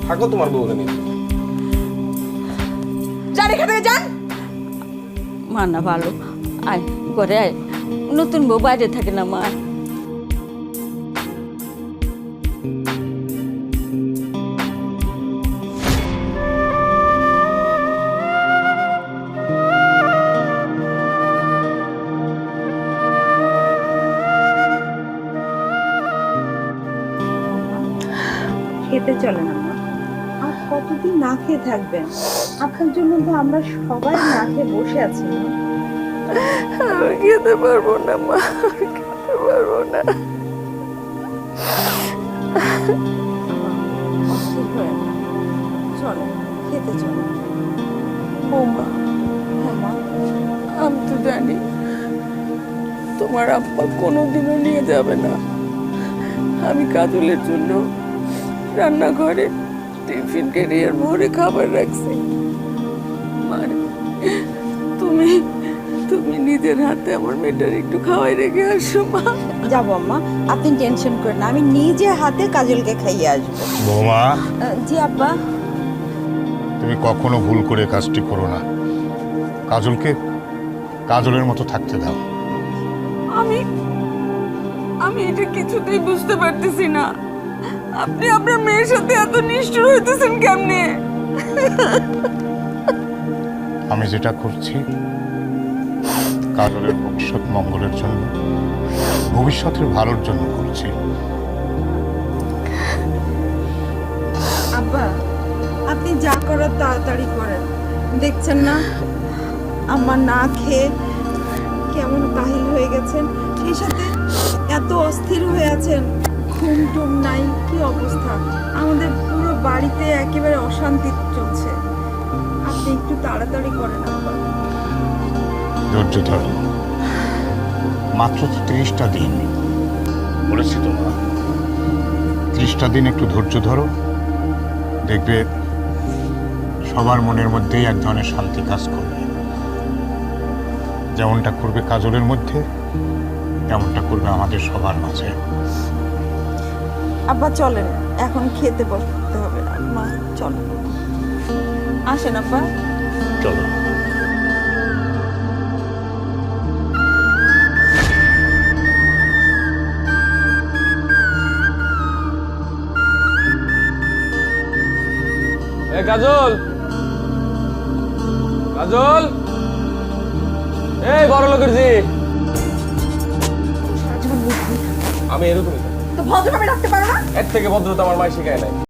থাকো তোমার বউরে নিয়ে। যান এখান থেকে যান। মা না ভালো, আয় ঘরে আয়। নতুন বউ বাইরে থাকে না মা। খেতে চলে না মা। আর কতদিন না খেয়ে থাকবেন? আপনার জন্য তো আমরা সবাই না খেয়ে বসে আছি না। আমি খেতে পারবো না মা, খেতে পারবো না। চলো খেতে চলো। বৌমা, হ্যাঁ মা। আমি তো জানি তোমার আব্বা কোনোদিনও নিয়ে যাবে না। আমি কাজলের জন্য রান্নাঘরে টিফিন ক্যারিয়ার ভরে খাবার রাখছি। মানে তুমি তুমি নিজের হাতে আমার মেয়েটার একটু খাওয়াই রেখে আসো মা। যাবো আম্মা, আপনি টেনশন করেন না, আমি নিজে হাতে কাজলকে খাইয়ে আসবো। বৌমা, জি আব্বা। তুমি কখনো ভুল করে কাজটি করো না। কাজলকে কাজলের মতো থাকতে দাও। আমি আমি এটা কিছুতেই বুঝতে পারতেছি না। আপনি আপনার মেয়ের সাথে এত নিষ্ঠুর হইতেছেন কেমনে? আমি যেটা করছি কাজলের ভবিষ্যৎ মঙ্গলের জন্য, ভবিষ্যতের ভালোর জন্য করছি। আব্বা, আপনি যা করার তাড়াতাড়ি করেন। দেখছেন না আম্মা না খেয়ে কেমন কাহিল হয়ে গেছেন, সেই সাথে এত অস্থির হয়ে আছেন, ঘুম টুম নাই, কি অবস্থা। আমাদের পুরো বাড়িতে একেবারে অশান্তি চলছে। আপনি একটু তাড়াতাড়ি করেন আব্বা। ধৈর্য ধরো, মাত্র তো 30টা দিন বলেছি তো মা। 30টা দিন একটু ধৈর্য ধরো, দেখবে সবার মনের মধ্যেই এক ধরনের শান্তি কাজ করবে। যেমনটা করবে কাজলের মধ্যে, তেমনটা করবে আমাদের সবার মাঝে। আব্বা চলেন, এখন খেতে বসতে হবে না। মা চলো, আসেন আব্বা। চলো। এ কাজল, কাজল, এই বড় লোকের জি। আমি এরকমই তো ভদ্রভাবে রাখতে পারো না? এর থেকে ভদ্রতা আমার মায় শেখায় নাই।